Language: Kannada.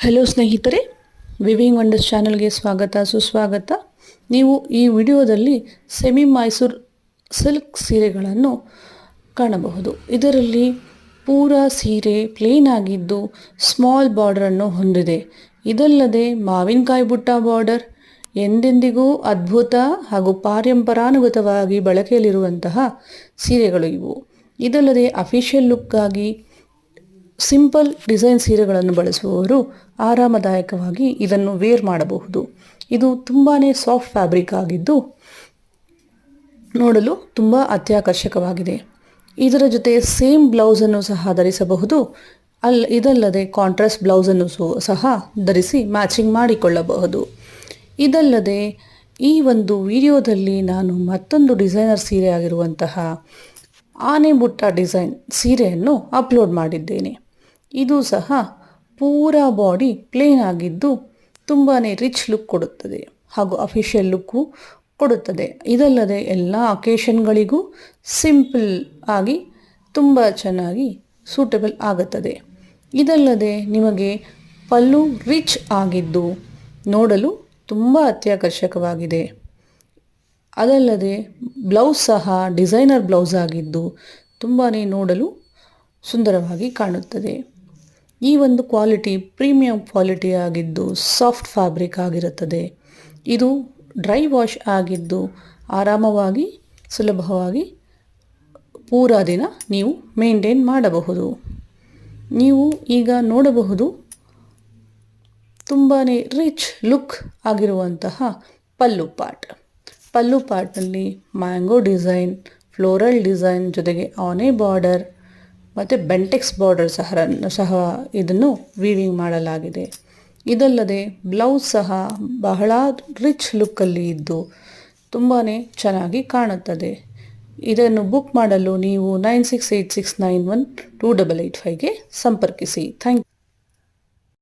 ಹಲೋ ಸ್ನೇಹಿತರೆ, ವಿವಿಂಗ್ ವಂಡರ್ಸ್ ಚಾನಲ್ಗೆ ಸ್ವಾಗತ ಸುಸ್ವಾಗತ. ನೀವು ಈ ವಿಡಿಯೋದಲ್ಲಿ ಸೆಮಿ ಮೈಸೂರು ಸಿಲ್ಕ್ ಸೀರೆಗಳನ್ನು ಕಾಣಬಹುದು. ಇದರಲ್ಲಿ ಪೂರ ಸೀರೆ ಪ್ಲೇನ್ ಆಗಿದ್ದು ಸ್ಮಾಲ್ ಬಾರ್ಡರನ್ನು ಹೊಂದಿದೆ. ಇದಲ್ಲದೆ ಮಾವಿನಕಾಯಿ ಬುಟ್ಟ ಬಾರ್ಡರ್ ಎಂದೆಂದಿಗೂ ಅದ್ಭುತ ಹಾಗೂ ಪಾರಂಪರಾನುಗತವಾಗಿ ಬಳಕೆಯಲ್ಲಿರುವಂತಹ ಸೀರೆಗಳು ಇವು. ಇದಲ್ಲದೆ ಅಫಿಷಿಯಲ್ ಲುಕ್ಗಾಗಿ ಸಿಂಪಲ್ ಡಿಸೈನ್ ಸೀರೆಗಳನ್ನು ಬಳಸುವವರು ಆರಾಮದಾಯಕವಾಗಿ ಇದನ್ನು ವೇರ್ ಮಾಡಬಹುದು. ಇದು ತುಂಬಾ ಸಾಫ್ಟ್ ಫ್ಯಾಬ್ರಿಕ್ ಆಗಿದ್ದು ನೋಡಲು ತುಂಬ ಅತ್ಯಾಕರ್ಷಕವಾಗಿದೆ. ಇದರ ಜೊತೆ ಸೇಮ್ ಬ್ಲೌಸನ್ನು ಸಹ ಧರಿಸಬಹುದು. ಇದಲ್ಲದೆ ಕಾಂಟ್ರಾಸ್ಟ್ ಬ್ಲೌಸನ್ನು ಸಹ ಧರಿಸಿ ಮ್ಯಾಚಿಂಗ್ ಮಾಡಿಕೊಳ್ಳಬಹುದು. ಇದಲ್ಲದೆ ಈ ಒಂದು ವಿಡಿಯೋದಲ್ಲಿ ನಾನು ಮತ್ತೊಂದು ಡಿಸೈನರ್ ಸೀರೆ ಆಗಿರುವಂತಹ ಆನೆ ಬುಟ್ಟ ಡಿಸೈನ್ ಸೀರೆಯನ್ನು ಅಪ್ಲೋಡ್ ಮಾಡಿದ್ದೇನೆ. ಇದು ಸಹ ಪೂರಾ ಬಾಡಿ ಪ್ಲೇನ್ ಆಗಿದ್ದು ತುಂಬಾ ರಿಚ್ ಲುಕ್ ಕೊಡುತ್ತದೆ ಹಾಗೂ ಅಫಿಷಿಯಲ್ ಲುಕ್ಕು ಕೊಡುತ್ತದೆ. ಇದಲ್ಲದೆ ಎಲ್ಲ ಅಕೇಶನ್ಗಳಿಗೂ ಸಿಂಪಲ್ ಆಗಿ ತುಂಬ ಚೆನ್ನಾಗಿ ಸೂಟಬಲ್ ಆಗುತ್ತದೆ. ಇದಲ್ಲದೆ ನಿಮಗೆ ಪಲ್ಲು ರಿಚ್ ಆಗಿದ್ದು ನೋಡಲು ತುಂಬ ಅತ್ಯಾಕರ್ಷಕವಾಗಿದೆ. ಅದಲ್ಲದೆ ಬ್ಲೌಸ್ ಸಹ ಡಿಸೈನರ್ ಬ್ಲೌಸ್ ಆಗಿದ್ದು ತುಂಬಾ ನೋಡಲು ಸುಂದರವಾಗಿ ಕಾಣುತ್ತದೆ. ಈ ಒಂದು ಕ್ವಾಲಿಟಿ ಪ್ರೀಮಿಯಂ ಕ್ವಾಲಿಟಿ ಆಗಿದ್ದು ಸಾಫ್ಟ್ ಫ್ಯಾಬ್ರಿಕ್ ಆಗಿರುತ್ತದೆ. ಇದು ಡ್ರೈ ವಾಶ್ ಆಗಿದ್ದು ಆರಾಮವಾಗಿ ಸುಲಭವಾಗಿ ಪೂರಾ ದಿನ ನೀವು ಮೇಂಟೈನ್ ಮಾಡಬಹುದು. ನೀವು ಈಗ ನೋಡಬಹುದು ತುಂಬಾ ರಿಚ್ ಲುಕ್ ಆಗಿರುವಂತಹ ಪಲ್ಲು ಪಾರ್ಟ್ನಲ್ಲಿ ಮ್ಯಾಂಗೋ ಡಿಸೈನ್, ಫ್ಲೋರಲ್ ಡಿಸೈನ್ ಜೊತೆಗೆ ಆನೆ ಬಾರ್ಡರ್ ಮತ್ತು ಬೆಂಟೆಕ್ಸ್ ಬಾರ್ಡರ್ ಸಹ ಇದನ್ನು ವೀವಿಂಗ್ ಮಾಡಲಾಗಿದೆ. ಇದಲ್ಲದೆ ಬ್ಲೌಸ್ ಸಹ ಬಹಳ ರಿಚ್ ಲುಕ್ಕಲ್ಲಿ ಇದ್ದು ತುಂಬಾ ಚೆನ್ನಾಗಿ ಕಾಣುತ್ತದೆ. ಇದನ್ನು ಬುಕ್ ಮಾಡಲು ನೀವು 9686912885ಗೆ ಸಂಪರ್ಕಿಸಿ. Thank you.